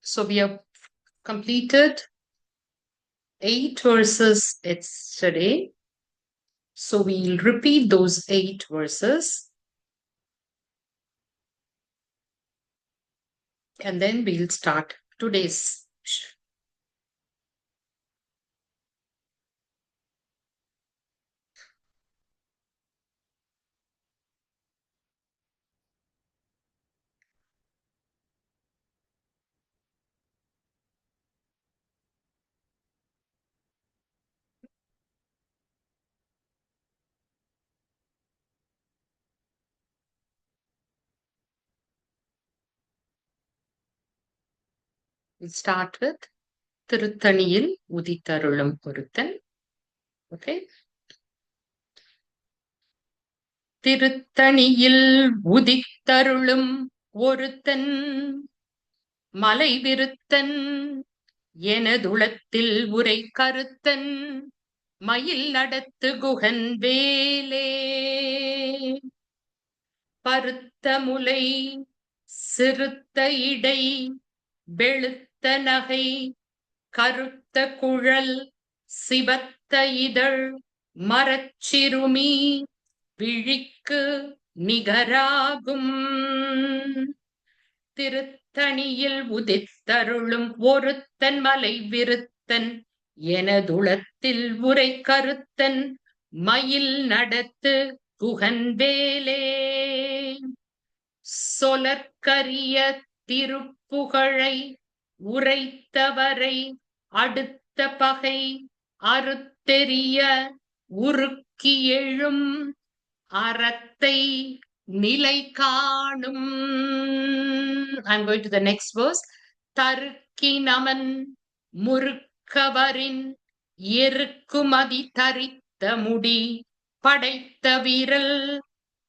So we have completed 8 verses yesterday. So we'll repeat those 8 verses and then we'll start today's. We'll start with திருத்தணியில் உதித்தருளும் ஒருத்தன். Okay. திருத்தணியில் உதித்தருளும் ஒருத்தன் மலை விருத்தன் எனதுளத்தில் உரை கருத்தன் மயில் நடத்து குகன் வேலே பருத்த முலை சிறுத்த இடை வெளுத்த நகை கருத்த குழல் சிவத்த இதழ் மரச்சிறுமி விழிக்கு நிகராகும் திருத்தணியில் உதித்தருளும் ஒருத்தன் மலை விருத்தன் எனதுளத்தில் உரை கருத்தன் மயில் நடத்து குகன் வேலே சொலற்கரிய திருப்புகழை உரைத்தவரை அடுத்த பகை அறுத்தெறிய உருக்கி எழும் அறத்தை நிலை காணும். I'm going to the next verse. தருக்கி நமன் முறுக்கவரின் எருக்குமதி தரித்த முடி படைத்த வீரல்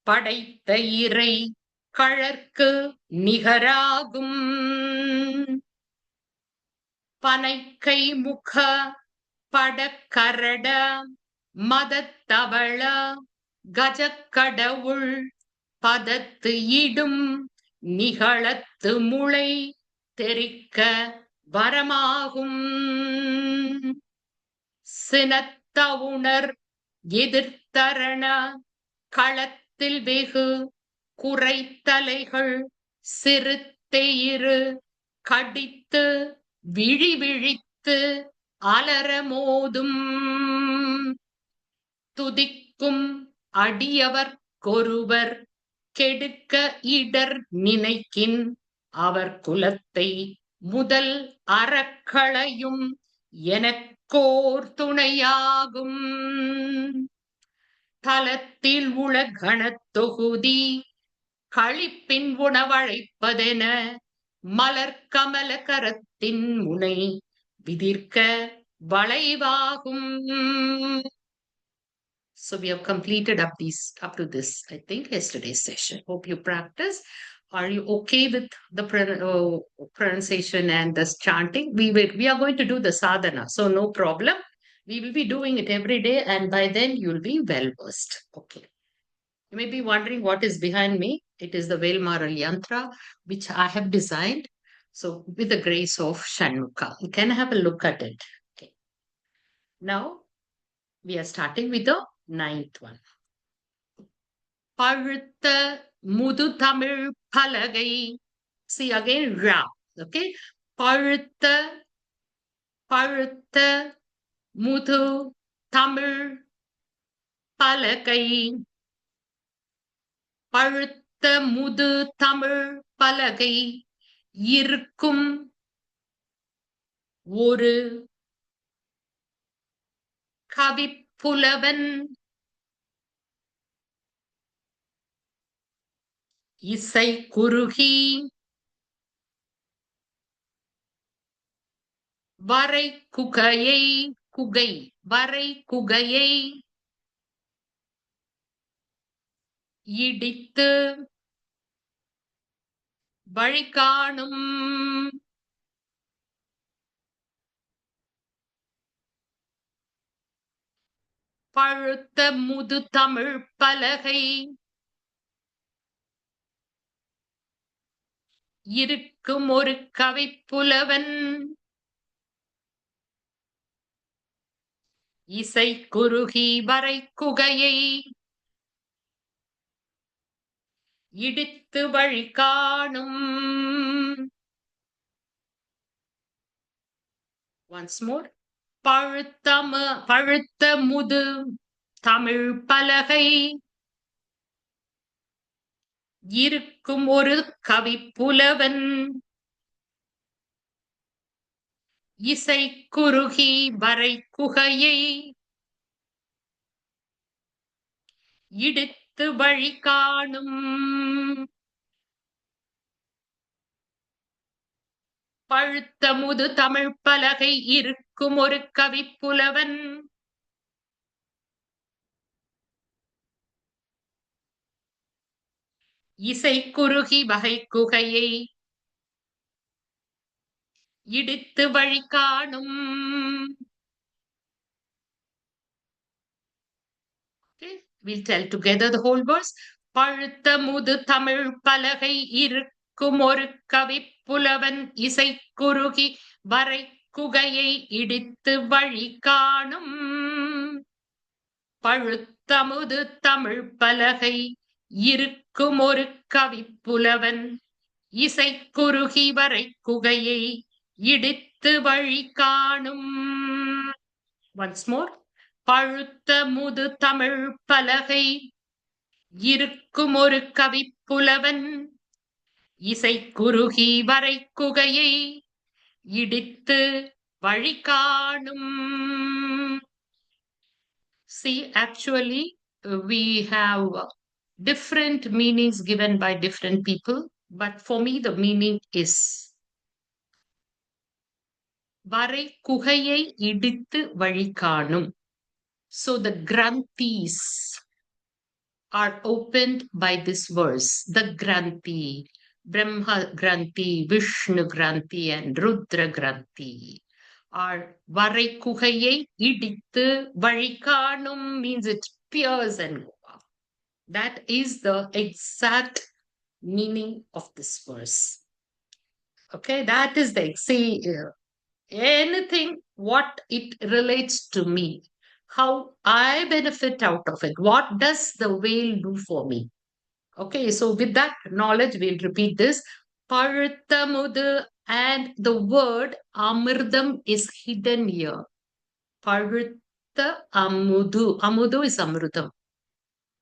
படைத்த இறை கழற்கு நிகராகும் பனைக்கை முக படக்கரட மதத்தவள கஜக்கடவுள் பதத்து இடும் நிகழத்து முளை தெரிக்க வரமாகும் சினத்த உணர் எதிர்த்தரண களத்தில் வெகு குறைத்தலைகள் சிறுத்தெயிறு கடித்து விழி விழித்து அலர மோதும் துதிக்கும் அடியவர்க்கொருவர் கெடுக்க இடர் நினைக்கின் அவர் குலத்தை முதல் அறக்களையும் எனக்கோர் துணையாகும் தலத்தில் உள கணத்தொகுதி களிப்பின் உணவழைப்பதென மலர் கமல கரத்தின் முனை விதிர்க்க வளைவாகும். So we have completed up to this, I think, yesterday's session. Hope you practice. Are you okay with the pronunciation and this chanting? We are going to do the sadhana, so no problem. We will be doing it every day, and by then you'll be well versed. Okay. You may be wondering what is behind me. It is the Velmaral Yantra, which I have designed. So with the grace of Shanmukha, you can have a look at it. Okay. Now we are starting with the 9th one. பழுத்த முது தமிழ் பலகை. See again, Ra. Okay. பழுத்த முது தமிழ் பலகை. பழுத்த முது தமிழ் பலகை இருக்கும் ஒரு கவிப்புலவன் இசை குறுகி வரை குகையை இடித்து வழிகாணும் பழுத்த முது தமிழ் பலகை இருக்கும் ஒரு கவிப்புலவன் இசை குறுகி வரை குகையை இடித்து வழி காணும். Once more. பழுத்த முது தமிழ் பலகை இருக்கும் ஒரு கவிப்புலவன் இசை குறுகி வரை குகையை இடித்து வழி காணும். பழுத்த முது தமிழ் பலகை இருக்கும் ஒரு கவிப்புலவன் இசை குறுகி வகை குகையை இடித்து வழி காணும். Okay, we'll tell together the whole verse. பழுத்த முது தமிழ் பலகை இருக்கும் ஒரு கவிப்புலவன் இசை குறுகி வரை குகையை இடித்து வழி காணும். பழுத்தமுது தமிழ் பலகை இருக்கும் ஒரு கவிப்புலவன் இசை குறுகி வரை குகையை இடித்து வழி காணும். Once more. பழுத்த முது தமிழ் பலகை இருக்கும் ஒரு கவிப்புலவன் இசை குறுகி வரை குகையை இடித்து வழி காணும். See, actually, we have different meanings given by different people, but for me, the meaning is வரை குகையை இடித்து வழி காணும். So the granthis are opened by this verse. The granthi, Brahma granthi, Vishnu granthi, and Rudra granthi are வரை குகையை இடித்து வழி காணும் means it pierces and go up. That is the exact meaning of this verse. Okay, that is the anything what it relates to me, how I benefit out of it, what does the whale do for me. Okay, so with that knowledge we'll repeat this. Pazhuthamudu, and the word amridam is hidden here. Pazhutha amudu, amudu is amridam,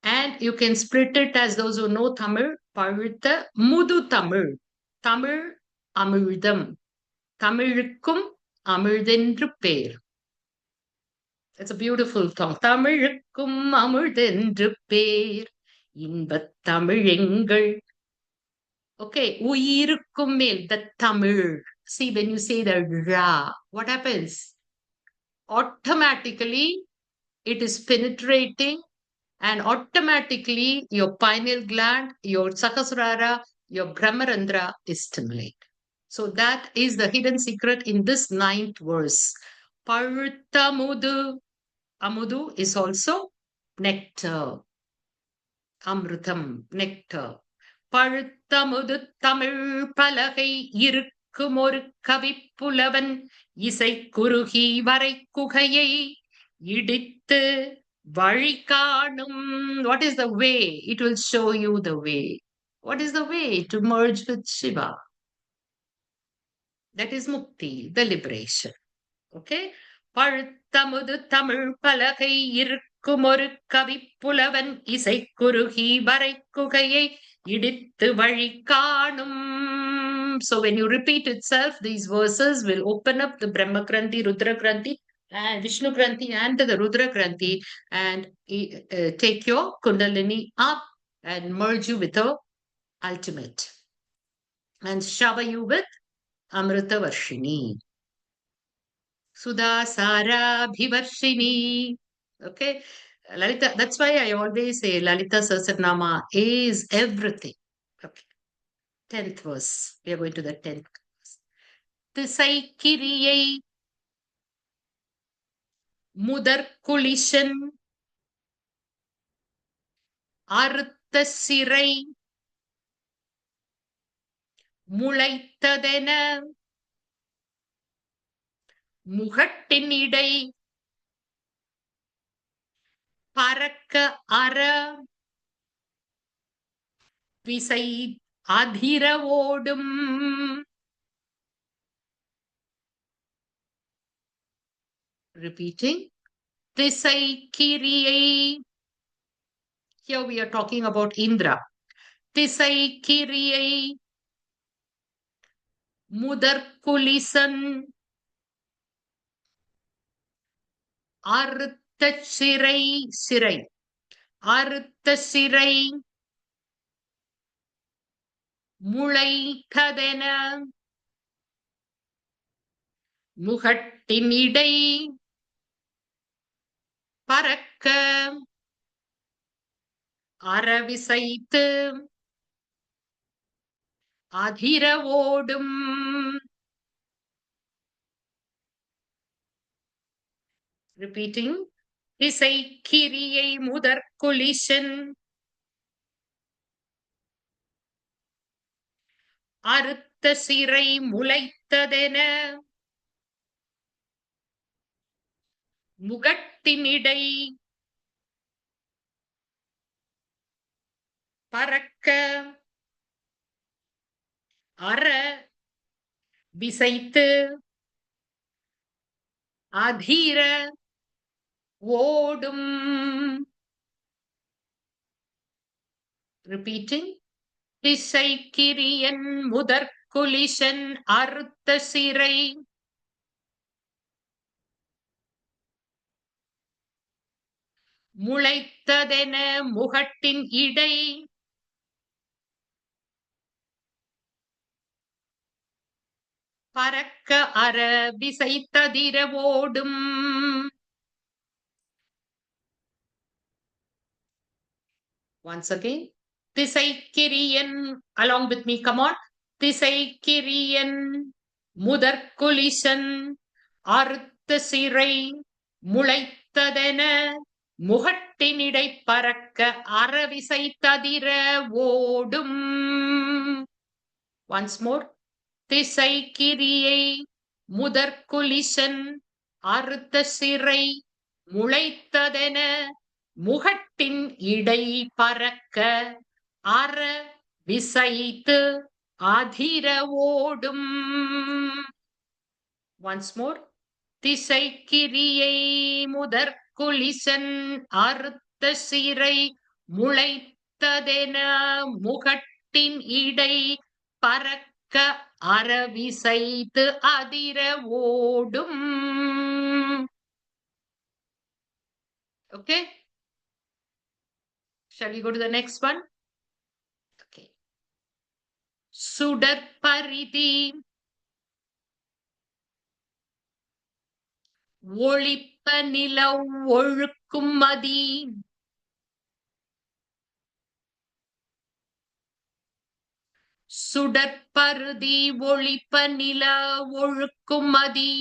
and you can split it as those who know Tamil. Pazhutha mudu Tamil, Tamil amridam, தமிழுக்கும் அமிழ்தென்று பேர். It's a beautiful song. தமிழுக்கும் அமிழ்தென்று பேர் இன்பத் தமிழெங்கள். Okay, உயிருக்கும் மேல், the Tamil. See, when you say the ra, what happens? Automatically, it is penetrating, and automatically your pineal gland, your Sahasrara, your Brahmarandra is stimulated. So that is the hidden secret in this 9th verse. Pazhuthamudu. Amudu is also nectar. Amrutam, nectar. பழுத்தமுது Tamil பலகை இருக்கும் ஒரு கவிப்புலவன் இசை குறுகி வரை குகையை இடித்து வழி காணும். What is the way? It will show you the way. What is the way to merge with Shiva? That is mukti, the liberation. Okay? பழுத்தமுது Tamil பலகை இருக்கும் ஒரு கவிப்புலவன் இசை குறுகி வரை குகையை இடித்து வழி காணும். So when you repeat itself, these verses will open up the Brahma Granthi, Rudra Granthi, and Vishnu Granthi, and the Rudra Granthi, and take your Kundalini up and merge you with the ultimate, and shower you with Amrita Varshini. Sudha Sarabhivarshini. Okay. Lalita, that's why I always say Lalita Sahasranama is everything. Okay. 10th verse. We are going to the 10th verse. திசை கிரியை முதற் குளிஷன் அறுத்த சிறை முளைத்ததென முகட்டின் இடை பறக்க அற விசை அதிர ஓடும். Repeating. திசை கிரியை. Here we are talking about Indra. திசை கிரியை முதற்குலிசன் அறுத்த சிறை சிறை அறுத்த சிறை முளைத்ததென முகட்டின் இடை பறக்க அறவிசைத்து அதிர ஓடும். Repeating. திசை கிரியை முதற்குலிசன் அறுத்த சிறை முளைத்ததென முகட்டினிடை பறக்க அற விசைத்து அதிர ஓடும். Repeating. திசை கிரியன் முதற்குலிசன் அறுத்த சிறை முளைத்ததென முகட்டின் இடை பறக்க அற விசைத்ததிர ஓடும். Once again. திசை கிரியன். Along with me, come on. திசை கிரியன் முதற்குலிசன் அறுத்த சிறை முளைத்ததென முகட்டினிடை பறக்க அறவிசை ததிர ஓடும். Once more. திசை கிரியை முதற்குலிசன் அறுத்த சிறை முளைத்ததென முகட்டின் இடை பறக்க அற விசைத்து அதிர ஓடும். Once more. திசை கிரியை முதற்குலிசன் அறுத்த சிறை முளைத்ததென முகட்டின் இடை பறக்க அறவிசைத்து அதிர ஓடும். Okay. Shall we go to the next one? Okay. சுடற்பரிதி ஒளிப்ப நில ஒழுக்கும் மதி சுடற்பருதி ஒளிப்ப நில ஒழுக்கும் மதி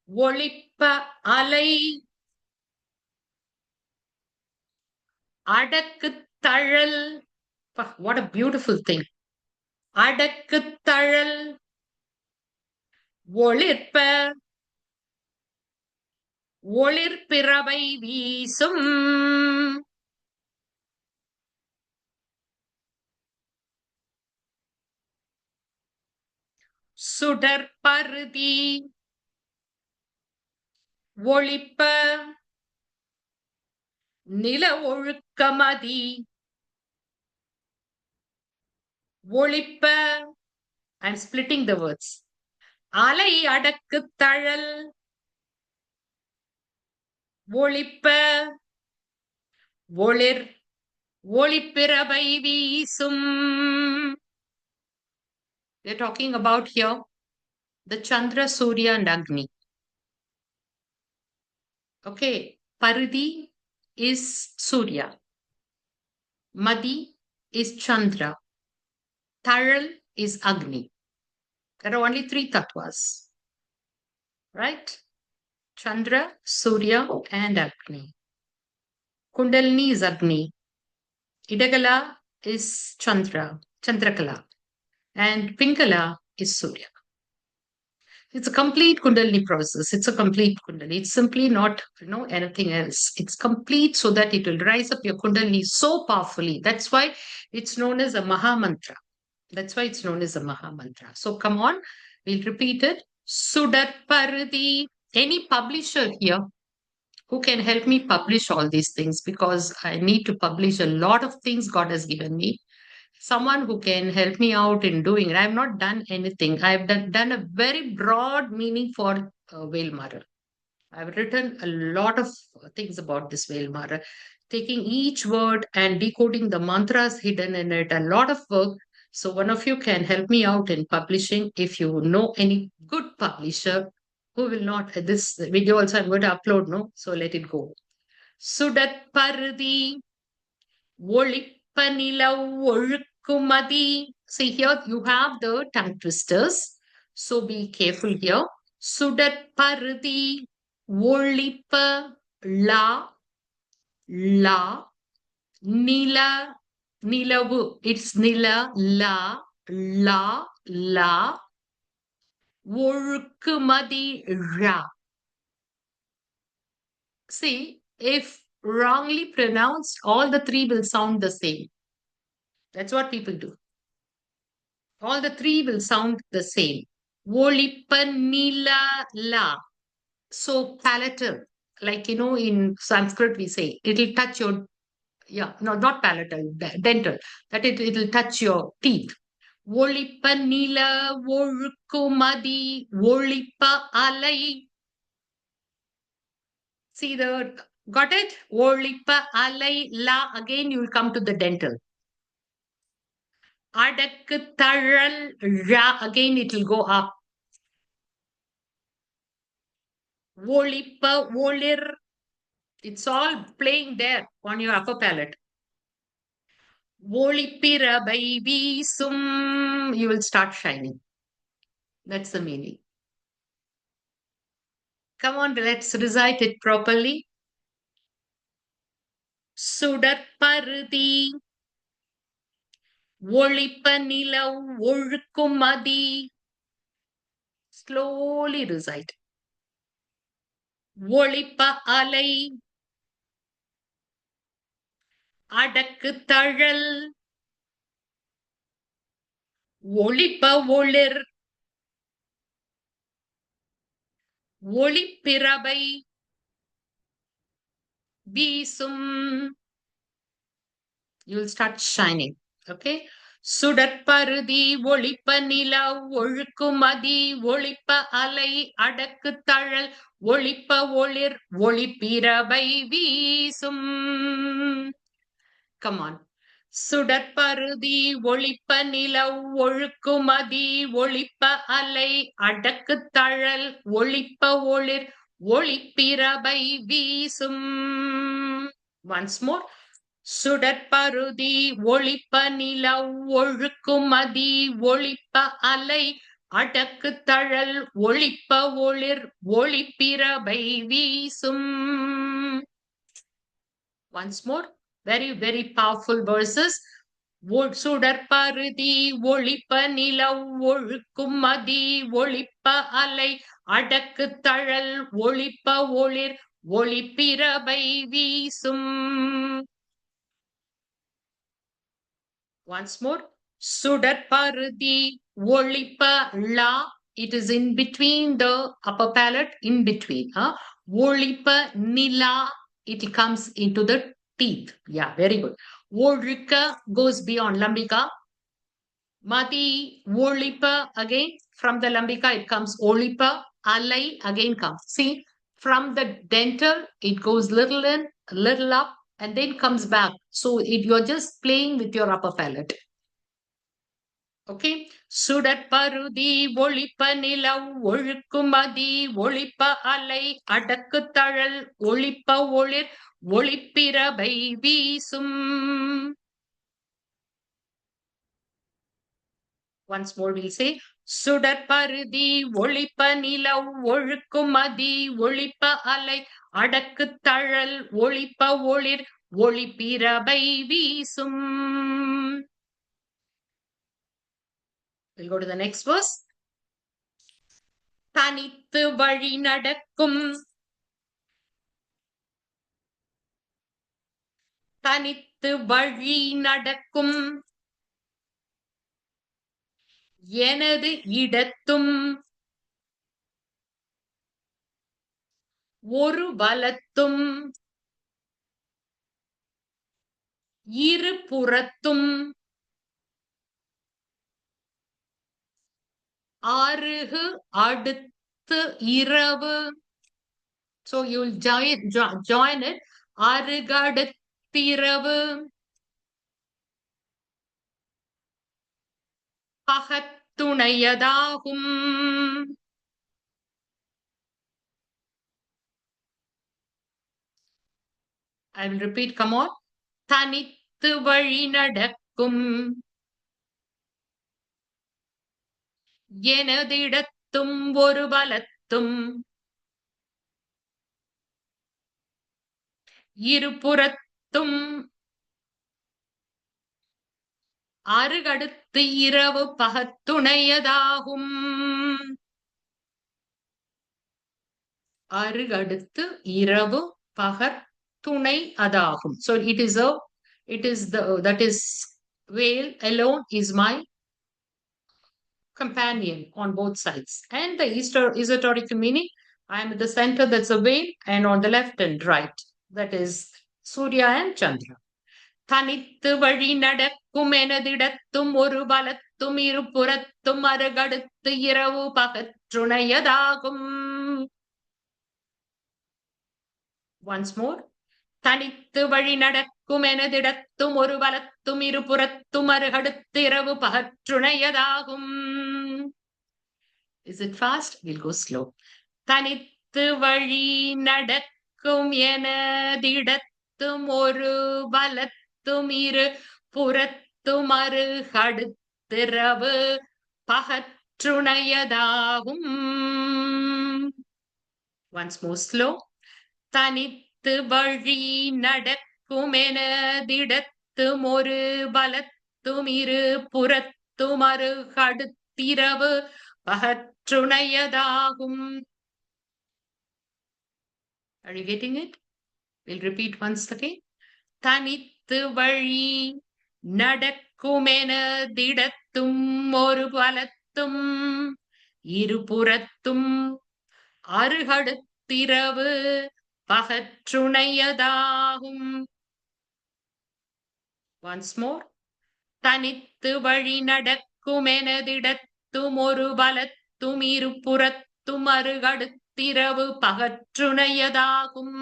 ஒளிப்ப அலை அடக்கு தழல். What a beautiful thing. அடக்கு தழல் ஒளிர்ப்ப ஒளிர்பிறவை வீசும். சுடற்பருதி ஒளிப்ப நில ஒழுக்கமதி ஒளிப்ப. I'm splitting the words. அலை அடக்கு தழல் ஒளிப்ப ஒளிர் ஒளிப்பிறவை வீசும். We're talking about here the Chandra, Surya and Agni. Okay. Paridi is Surya. Madi is Chandra. Tharal is Agni. There are only 3 tattvas. Right? Chandra, Surya and Agni. Kundalini is Agni. Idagala is Chandra, Chandrakala, and Pingala is Surya. It's a complete Kundalini process. It's a complete Kundalini. It's simply not, anything else. It's complete so that it will rise up your Kundalini so powerfully. That's why it's known as a Maha Mantra. That's why it's known as a Maha Mantra. So come on, we'll repeat it. Sudar Pardi. Any publisher here who can help me publish all these things, because I need to publish a lot of things God has given me. Someone who can help me out in doing it. I have not done anything. I have done a very broad meaning for Veilmara. I've written a lot of things about this Veilmara, taking each word and decoding the mantras hidden in it, a lot of work. So one of you can help me out in publishing. If you know any good publisher who will not, this video also I'm going to upload, no? So let it go. Sudat Pardi Kumadi. See here, you have the tongue twisters. So be careful here. Sudat Pardi Volipa La La Nila Nilavu. It's Nila La La La Volkumadi Ra. See, if wrongly pronounced, all the three will sound the same. That's what people do. All the three will sound the same. Volipanila la. So palatal, like in Sanskrit we say, it'll touch your, yeah, no, not palatal, dental, that it'll touch your teeth. Volipanila, Volkumadi, Volipa alai. See got it? Volipa alai la. Again, you will come to the dental. Adakku taral ra. Again, it will go up. Volipa, volir. It's all playing there on your upper palate. Volipira baby sum. You will start shining. That's the meaning. Come on, let's recite it properly. Sudar pardi. Volipa nilav volkumadi. Slowly recite. Volipa alai. Adakku taral. Volipa volir. Volipirabai. Bisum. You will start shining. Okay. சுடற்பருதி ஒளிப்ப நில ஒழுக்குமதி ஒளிப்ப அலை அடக்கு தழல் ஒளிப்ப ஒளிர் ஒளிப்பிரபை வீசும். Come on. சுடற்பருதி ஒளிப்ப நில ஒழுக்குமதி ஒளிப்ப அலை அடக்கு தழல் ஒளிப்ப ஒளிர் ஒளிப்பிரபை வீசும். Once more. சுடற்பருதி ஒளிப்ப நில ஒழுக்குமதி ஒளிப்ப அலை அடக்கு தழல் ஒளிப்ப ஒளிர் ஒளிப்பிரபை வீசும். Once more, very, very powerful verses. சுடற்பருதி ஒளிப்ப நில ஒழுக்குமதி ஒளிப்ப அலை அடக்கு தழல் ஒளிப்ப ஒளிர் ஒளிப்பிரபை வீசும். Once more. Sudarpardi Volipa La. It is in between the upper palate, in between. Volipa Nila. It comes into the teeth. Yeah, very good. Volrika goes beyond Lambika. Mati Volipa again. From the Lambika, it comes Olipa. Alai again comes. See, from the dental, it goes little in, little up, and then comes back. So you're just playing with your upper palate. Okay. சுடற்பருதி ஒளிப்ப நில ஒழுக்குமதி ஒளிப்ப அலை அடக்கு தழல் ஒளிப்ப ஒளிர் ஒளிப்பிரபை வீசும். Once more we'll say. சுடற்பருதி ஒளிப்ப நில ஒழுக்குமதி ஒளிப்ப அலை அடக்கு தழல் ஒளிப்ப ஒளிர் ஒளி பிரபை வீசும். We'll go to the next verse. தனித்து வழி நடக்கும். தனித்து வழி நடக்கும் எனது இடத்தும் ஒரு பலத்தும் இரு புறத்தும் அருகு அடுத்து இரவு. So you'll join it. அருகடுத்திரவு பகத்துணையதாகும். I will repeat, come on. தனித்து வழி நடக்கும் எனதிடத்தும் ஒரு பலத்தும் இருபுறத்தும் அருகடுத்து இரவு பகத்துணையதாகும். அருகடுத்து இரவு பகத்துணை அதாகும். So it is that is veil alone is my companion on both sides. And the esoteric meaning, I am at the center, that's a veil, and on the left and right, that is Surya and Chandra. தனித்து வழி நடக்கும் எனதிடத்தும் ஒரு பலத்தும் இரு புறத்தும் அருகடுத்து இரவு பகற்றுணையதாகும். Once more. தனித்து வழி நடக்கும் எனதிடத்தும் ஒரு பலத்தும் இரு புறத்தும் அருகடுத்து இரவு பகற்றுணையதாகும். Is it fast? We'll go slow. தனித்து வழி நடக்கும் எனதிடத்தும் ஒரு பலத்தும் இரு புறத்தும் அருகடுத்திரவு பகற்றுணையதாகும். Once more slow. தனித்து வழி நடக்கும் எனதிடத்தும் ஒரு பலத்தும் இரு புறத்தும் அருகடுத்திரவு பகற்றுணையதாகும். Are you getting it? We'll repeat once again. தனித்து வழி நடக்கும் எனதிடத்தும் ஒரு பலத்தும் இரு புறத்தும் அருகடுத்திரவு பகற்றுணையதாகும். Once more. தனித்து வழி நடக்கும் எனதிடத்தும் ஒரு பலத்தும் இரு புறத்தும் அருகடுத்திரவு பகற்றுணையதாகும்.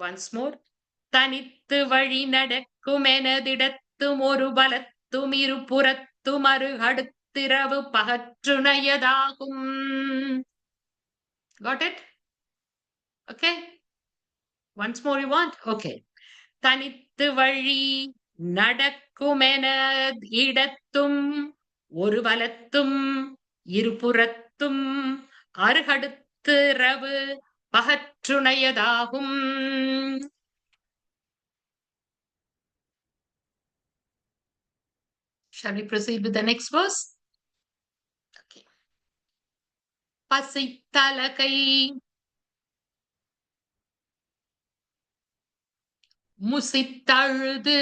Once more. தனித்து வழி நடக்கும் எனதிடத்தும் ஒரு பலத்தும் இரு புறத்தும் அருகடுத்திரவு பகற்றுணையதாகும். Got it? Okay. Once more you want? Okay. தனித்து வழி நடக்கும் எனதிடத்தும் ஒரு பலத்தும் இரு புறத்தும் அருகடுத்திரவு பகற்றுணையதாகும். Shall we proceed with the next verse? Okay. பசித்தலகை முசித்தழுது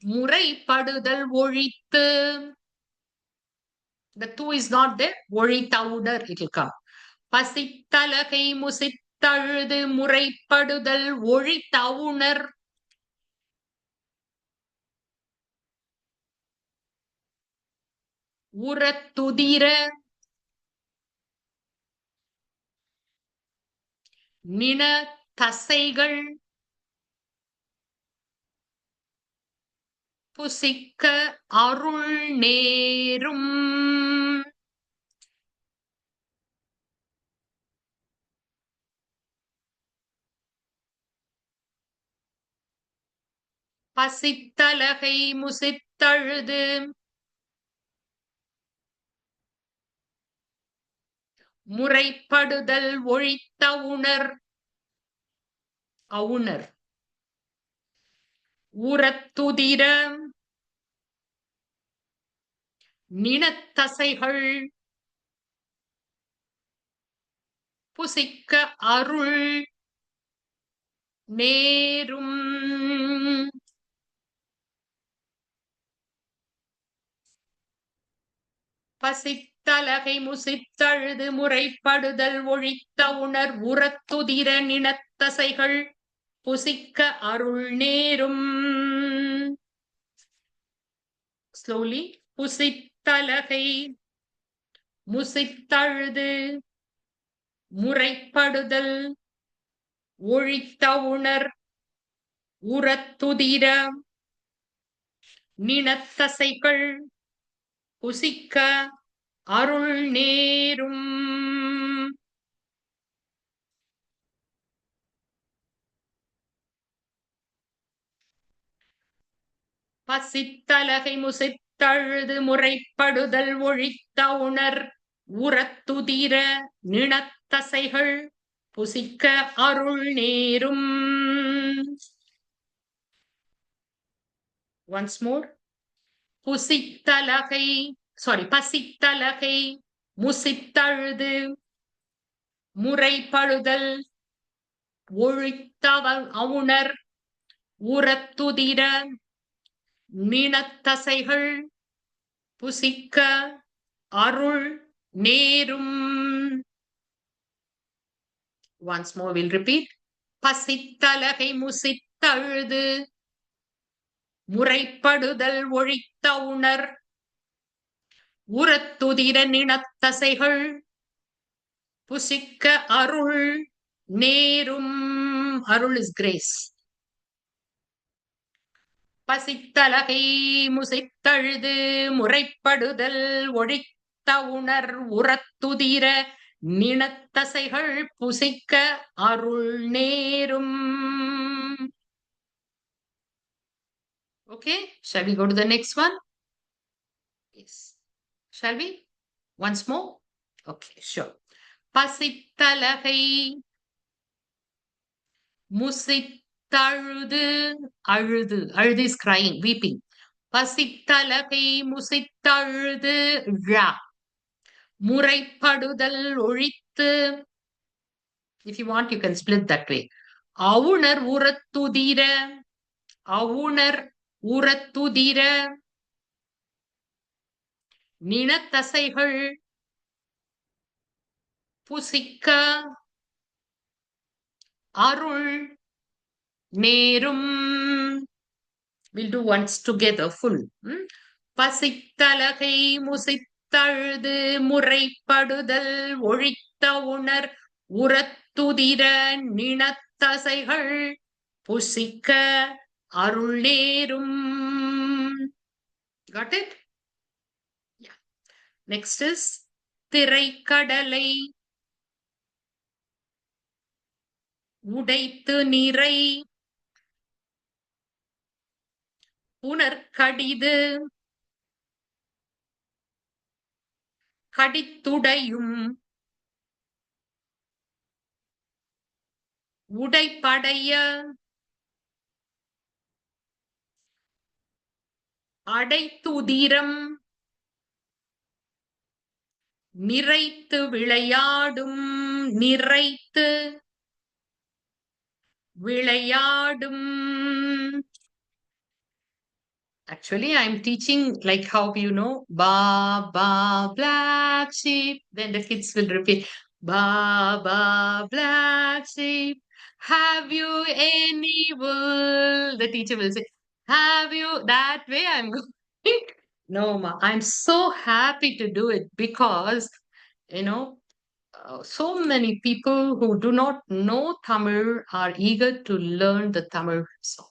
முறைப்படுதல் ஒழித்து. The two is not there. ஒழித்தவுடர் it will come. பசித்தலகை முசித்தழுது முறைப்படுதல் ஒழித்தவுணர் உரத்துதிர நின தசைகள் புசிக்க அருள் நேரும். பசித்தலகை முசித்தழுது முறைப்படுதல் ஒழித்த உணர் அவுணர் உரத்துதிர நினத்தசைகள் புசிக்க அருள் நேரும் பசித்தலகை முசித்தழுது முறைப்படுதல் ஒழித்த உணர் உரத்துதிர நினத்தசைகள் புசிக்க அருள் நேரும். ஸ்லோலி. புசித்தலகை முசித்தழுது முறைப்படுதல் ஒழித்த உணர் உரத்துதிர நினத்தசைகள் புசிக்க அருள் நேரும். பசித்தலகை முசித்தழுது முறைப்படுதல் ஒழித்த உணர் உரத்துதிர நினத்தசைகள் புசிக்க அருள் நேரும். Once more. பசித்தலகை முசித்தழுது முறைப்படுதல் ஒழித்த அவுணர் உரத்துதிர நினத்தசைகள் புசிக்க அருள் நேரும். Once more we'll repeat. பசித்தலகை முசித்தழுது முறைப்படுதல் ஒழித்த உணர் உரத்துதிர நினத்தசைகள் புசிக்க அருள் நேரும். அருள் is grace. பசித்தலகை முசித்தழுது முறைப்படுதல் ஒழித்த உணர் உரத்துதிர நினத்தசைகள் புசிக்க அருள் நேரும். Okay, shall we go to the next one? Yes. Shall we? Once more? Okay, sure. பசித்தலகை முசித்தழுது அழுது is crying, weeping. பசித்தலகை முசித்தழுது முறைப்படுதல் ஒழித்து. If you want, you can split that way. அவுணர் உரத்துதிர நினத்தசைகள் புசிக்க அருள் நேரும். We'll do once together full. பசித்தலகை முசித்தழுது முறைப்படுதல் ஒழித்த உணர் உரத்துதிர நினத்தசைகள் புசிக்க அருள் நேரும். Got it? Yeah. Next is திரைக்கடலை உடைத்து நிறை புனர்கடிது கடித்துடையும் உடைப்படைய அடைத்துதிரம் நிறைத்து விளையாடும் Actually, I'm teaching like how ba ba black sheep. Then the kids will repeat ba ba black sheep. Have you any wool? The teacher will say, have you? That way I'm going. No, ma. I'm so happy to do it because, so many people who do not know Tamil are eager to learn the Tamil song.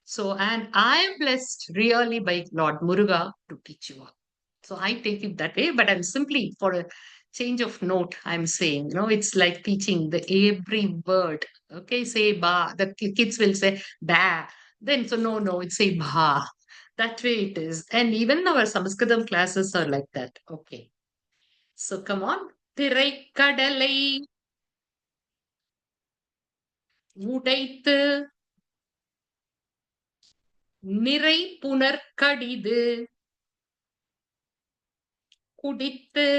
So, and I am blessed really by Lord Muruga to teach you all. So I take it that way, but I'm simply for a change of note, I'm saying, it's like teaching the every word. Okay, say ba. The kids will say ba. Then, so no, it's say ba. That way it is. And even our Sanskritam classes are like that. Okay. So come on. திரைக்கடலை உடைத்து நிறை புனற்கடிது குடித்து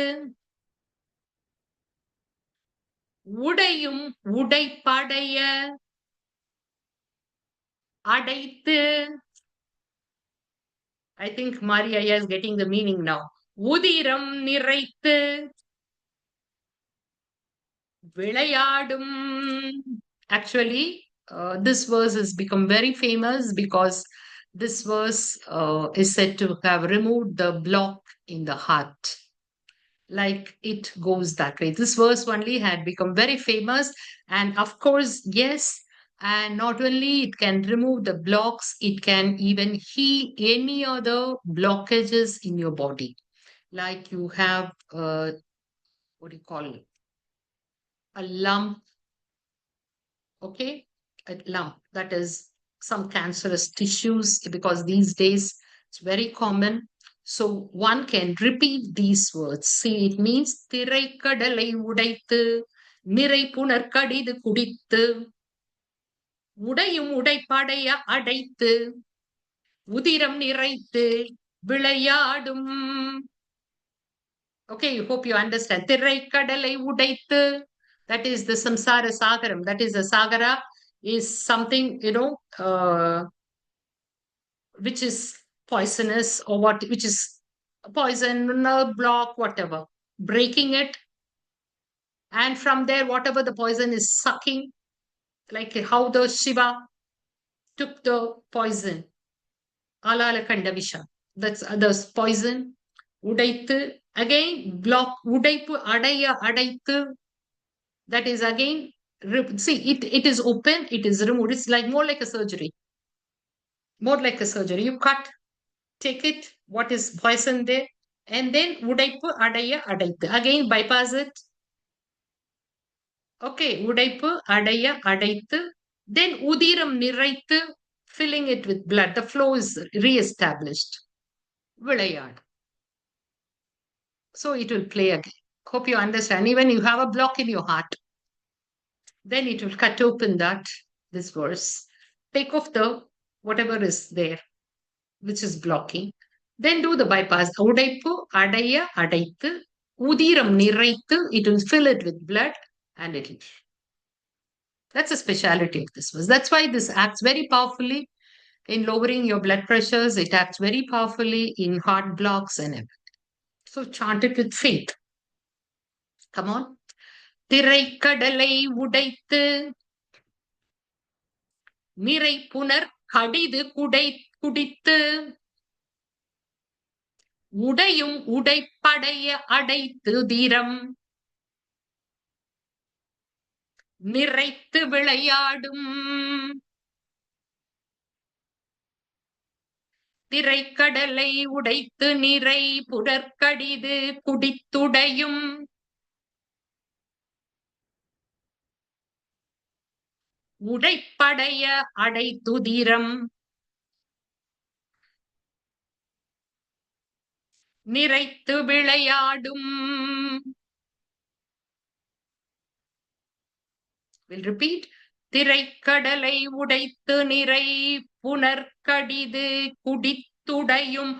உடையும் உடைப்படைய அடைத்து. I think Maria is getting the meaning now. உதிரம் நிறைத்து விளையாடும். Actually, this verse has become very famous because this verse is said to have removed the block in the heart. Like it goes that way. This verse only had become very famous, and of course, yes, and not only it can remove the blocks, it can even heal any other blockages in your body. Like you have what do you call it? A lump, okay? A lump, that is some cancerous tissues, because these days it's very common. So one can repeat these words. See, it means திரைக்கடலை உடைத்து நிறை புனற்கடிது குடித்து உடையும் உடைப்படைய அடைத்து உதிரம் நிறைத்து விளையாடும். Okay, I hope you understand. திரைக்கடலை உடைத்து, that is the samsara sagaram. That is the sagara is something, which is poisonous, or what, which is poison, block, whatever. Breaking it, and from there, whatever the poison is sucking, like how the Shiva took the poison, alala kanda visha. That's the poison. உடைத்து, again block, உடைப்பு அடைய அடைத்து, that is again, see, it is open, it is removed. It's like more like a surgery. More like a surgery. You cut, take it, what is poison there, and then உடைப்பு அடைய அடைத்து. Again bypass it. Okay, உடைப்பு அடைய அடைத்து. Then உதிரம் நிறைத்து, filling it with blood. The flow is re-established. விளையாடு. So it will play again. Hope you understand. Even you have a block in your heart, then it will cut open that, this verse. Take off the whatever is there, which is blocking. Then do the bypass. உடைப்பு அடைய அடைத்து உதிரம் நிறைத்து, it will fill it with blood, and it will. That's a speciality of this verse. That's why this acts very powerfully in lowering your blood pressures. It acts very powerfully in heart blocks and everything. So chant it with faith. Come on. திரைக்கடலை உடைத்து நிறை புனர் கடிது குடித்து உடையும் உடைப்படைய அடைத்து தீரம் நிறைத்து விளையாடும். திரைக்கடலை உடைத்து நிறை புடற்கடிது குடித்துடையும் உடைப்படைய அடைத்துதிரம் நிறைத்து விளையாடும். We'll repeat. திரைக்கடலை உடைத்து நிறை புனற்கடிது குடித்துடையும்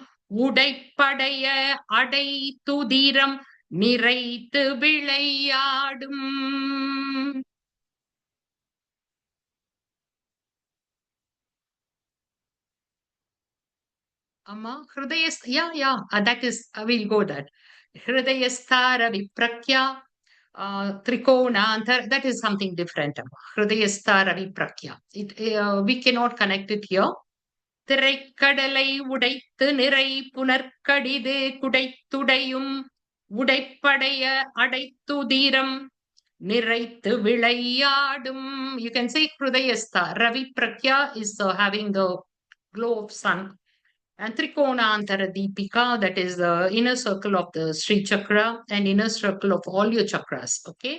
உடைப்படைய அடைத்துதிரம் நிறைத்து விளையாடும். Amma, yeah, that is, we'll go that. Hridayasthara viprakya, Trikona, that is something different. Hridayasthara viprakya. We cannot connect it here. திரைக்கடலை உடைத்து நிறை புனற்கடிது குடைத்துடையும் உடைப்படைய அடைத்துதீரம் நிறைத்து விளையாடும். You can say Hridayastha. Ravi Prakya is having the glow of sun. And Trikonantara Deepika, that is the inner circle of the Sri Chakra and inner circle of all your chakras. Okay.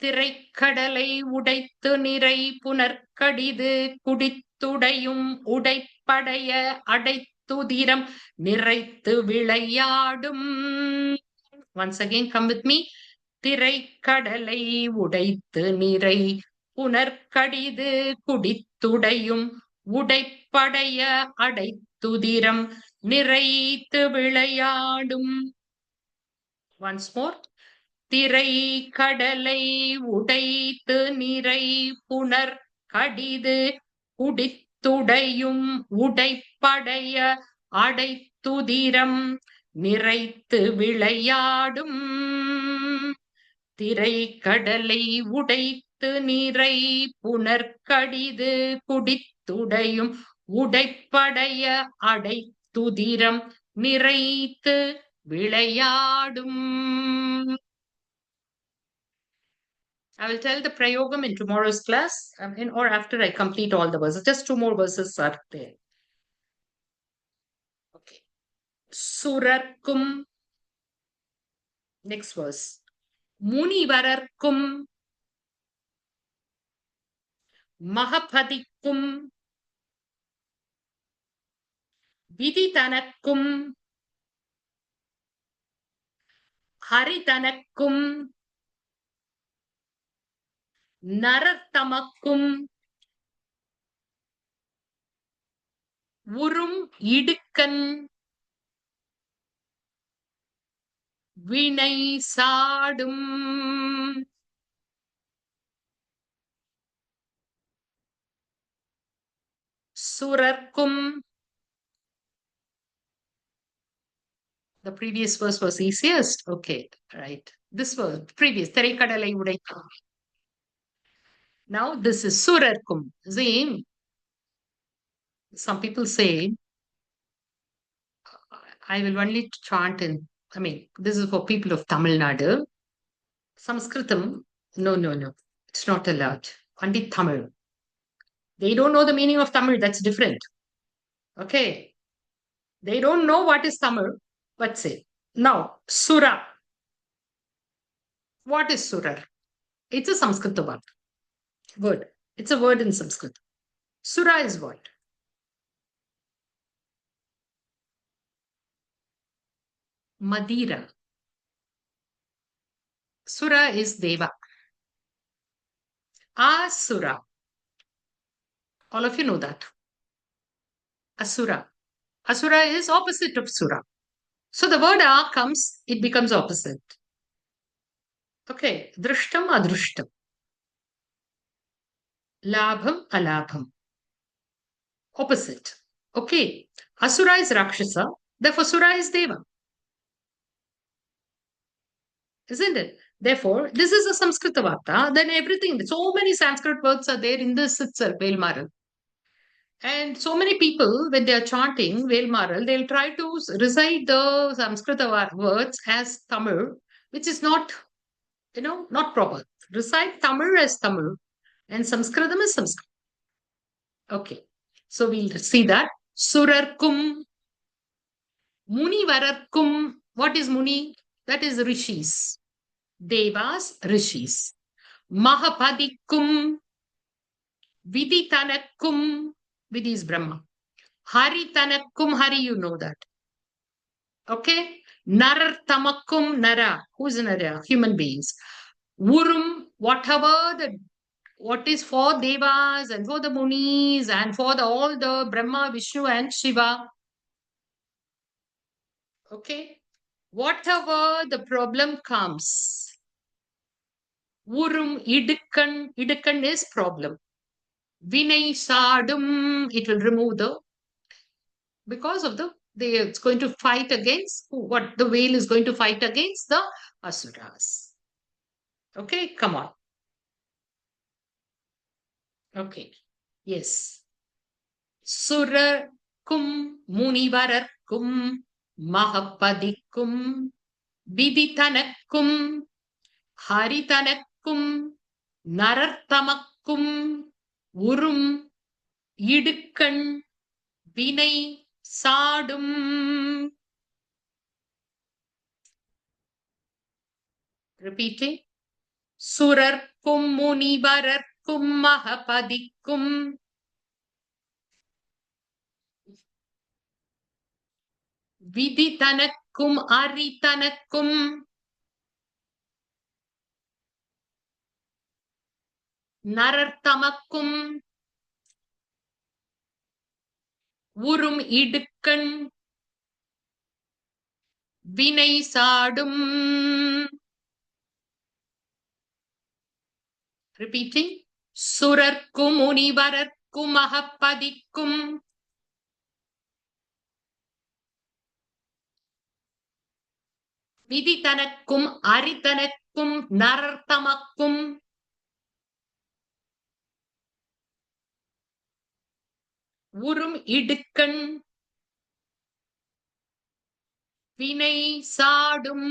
திரைக்கடலை உடைத்து நிறை புனற்கடிது குடித்துடையும் உடைப்படைய அடைத்துதிரம் நிறைத்து விளையாடும். Once again, come with me. திரை கடலை உடைத்து நிறை புனர்கடிது குடித்துடையும் உடைப்படைய அடைத்துதிரம் நிறைத்து விளையாடும். Once more. திரை கடலை உடைத்து நிறை புனர் கடிது குடித்துடையும் உடைப்படைய அடைத்துதிரம் நிறைத்து விளையாடும். திரை கடலை உடைத்து நிறை புனர் கடிது குடித்துடையும் உடைப்படைய அடைத்துதிரம் நிறைத்து விளையாடும். I will tell the prayogam in tomorrow's class, or after I complete all the verses. Just 2 more verses are there. Okay. Surarkum. Next verse. Munivararkum. Mahapadikkum. Viditanakkum. Haritanakkum. நரத்தமக்கும் உறும் இடுக்கண் வினை சாடும். சுரர்க்கும். The previous verse was easiest. Okay, right. This was previous. திரைக்கடலை உடைக்கும். Now this is surarkum. See, some people say, I will only chant in, this is for people of Tamil Nadu. Sanskritam, no. It's not allowed. Only Tamil. They don't know the meaning of Tamil. That's different. Okay. They don't know what is Tamil. But say, now, Sura. What is Sura? It's a Sanskrit word. It's a word in Sanskrit. Sura is what? Madira. Sura is Deva. Asura. All of you know that. Asura. Asura is opposite of Sura. So the word A comes, it becomes opposite. Okay. Drishtam, adrushtam. Labham, alabham. Opposite. Okay. Asura is Rakshasa. Therefore, Sura is Deva. Isn't it? Therefore, this is a Sanskrit Varta. Then everything, so many Sanskrit words are there in this itself, Velmaral. And so many people, when they are chanting Velmaral, they'll try to recite the Sanskrit words as Tamil, which is not, not proper. Recite Tamil as Tamil and Sanskritam as Sanskrit. Okay. So we'll see that. Surarkum. Munivararkum. What is Muni? That is Rishis. Devas, Rishis. Mahapadikkum. Viditanakkum. Vidhi is Brahma. Haritanakkum. Hari, you know that. Okay. Narartamakkum. Nara. Who's Nara? Human beings. Urum. What is for Devas and for the Munis and for all the Brahma, Vishnu and Shiva. Okay. Whatever the problem comes, Urum idukkan. Idukkan is problem. Vinay sadum, it will remove because of it's going to fight against what the veil is going to fight against the asuras. Okay, come on. Okay, yes. Surarkum, Munivararkum, Mahapadikkum, Viditanakkum, Haritanakkum, Narartamakkum, Urum, Idukkan, Vinay, Sadum. Repeating. Surarkum, Munivararkum, Mahapadikkum, Viditanakkum, Aritanakkum, நரர் தமக்கும் உறும் இடுக்கண் வினை சாடும். Repeating. சுரர்க்கும் முனிவரர்க்கும் அகப்பதிக்கும் விதி தனக்கும் அரிதனக்கும் நரர் தமக்கும் உறும் இடுக்கண் வினை சாடும்.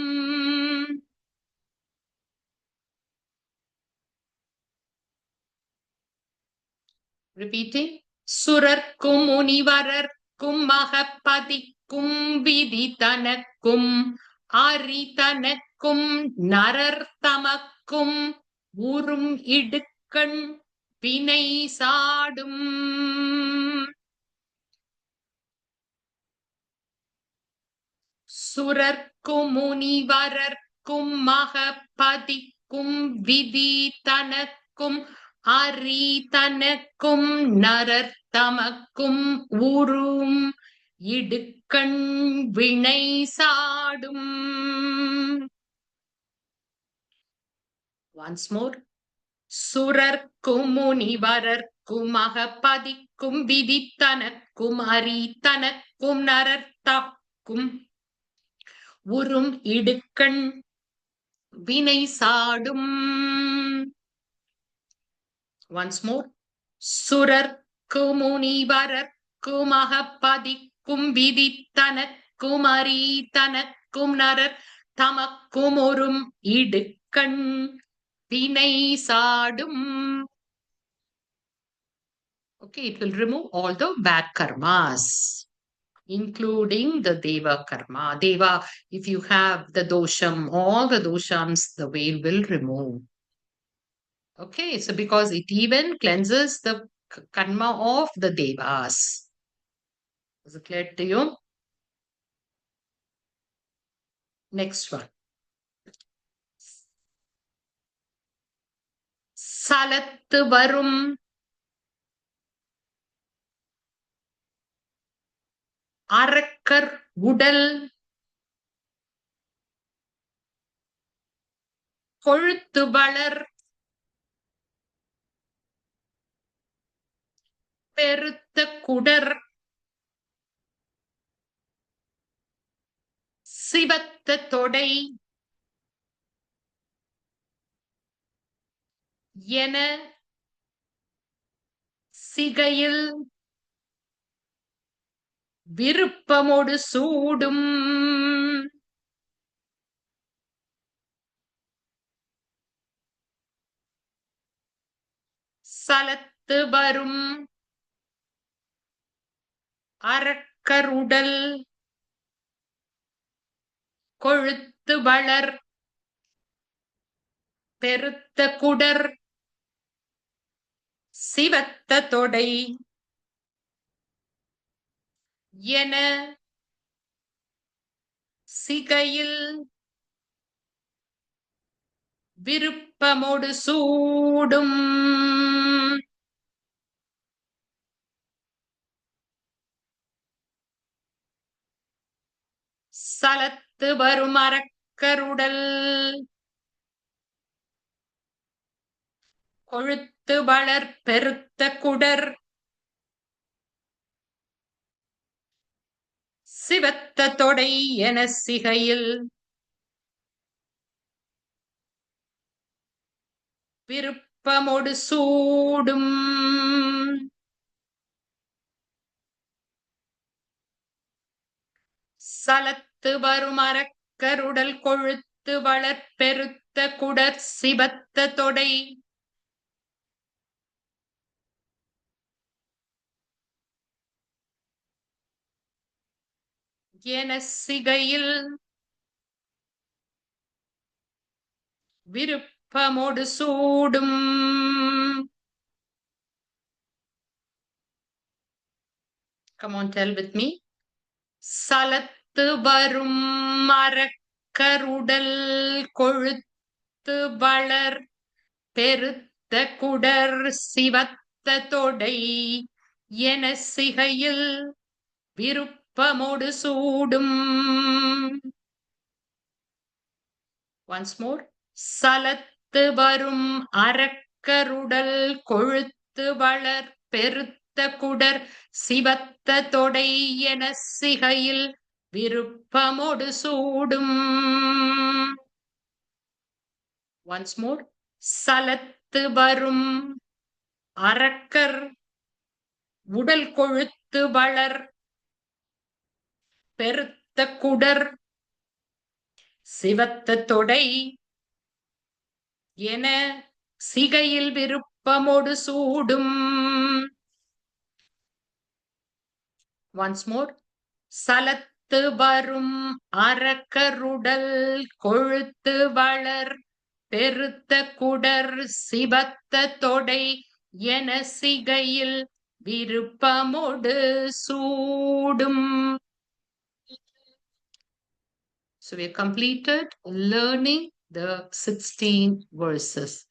Repeating. சுரர்க்கும் முனிவரர்க்கும் மகப்பதிக்கும் விதி தனக்கும் அரிதனக்கும் நரர் தமக்கும் உறும் இடுக்கண் வினை சாடும். சுரர்க்கும் முனிவரர்க்கும் மகப்பதிக்கும் விதி தனக்கும் அரிதனக்கும் நரர் தமக்கும் உறும் இடுக்கண் வினை சாடும். Once more. சுரர்க்கும் முனிவரர்க்கும் அகப்பதிக்கும் விதி தனக்கும் அரிதனக்கும் நரர் தமக்கும் உறும் இடுக்கண் வினை சாடும். Once more. சுரர்க்கும் முனிவரர்க்கும் அகப்பதிக்கும் விதி தனக்கும் அரிதனக்கும் நரர் தமக்கும் உறும் இடுக்கண் வினை சாடும். Okay, it will remove all the bad karmas, including the Deva karma. Deva, if you have the dosham, all the doshams, the veil will remove. Okay, so because it even cleanses the karma of the Devas. Is it clear to you? Next one. சலத்து வரும் அரக்கர் உடல் கொழுத்து வளர் பெருத்த குடர் சிவத்த தொடை என சிகையில் விருப்பமோடு சூடும். சலத்து வரும் அரக்கருடல் கொழுத்து வளர் பெருத்த குடர் சிவத்த தொடை என சிகையில் விருப்பமோடு சூடும். சலத்து வரும் அரக்கருடல் கொழுத்து வளர் பெருத்த குடர் சிவத்த தொடை என சிகையில் விருப்பமோடு சூடும். சலத்து வரும் அரக்கருடல் கொழுத்து வளர் பெருத்த குடர் சிவத்த தொடை என சிகையில் விருப்பமோடு சூடும். Come on, tell with me. சலத்து வரும் அரக்கருடல் கொழுத்து வளர் பெருத்த குடர் சிவத்த தொடை என சிகையில் விருப்பமோடு சூடும். Once more. சலத்து வரும் அரக்கருடல் கொழுத்து வளர் பெருத்த குடர் சிவத்த தொடை என சிகையில் விருப்பமோடு சூடும். Once more. சலத்து வரும் அரக்கர் உடல் கொழுத்து வளர் பெருத்த குடர் சிவத்த தொடை என சிகையில் விருப்பமோடு சூடும். Once more. சலத்து வரும் அரக்கருடல் கொழுத்து வளர் பெருத்த குடர் சிவத்த தொடை என சிகையில் விருப்பமோடு சூடும். So we have completed learning the 16 verses.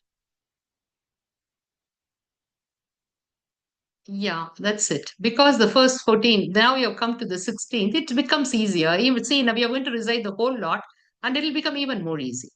Yeah, that's it. Because the first 14, now you have come to the 16th, it becomes easier. Even see, now we are going to recite the whole lot and it will become even more easy.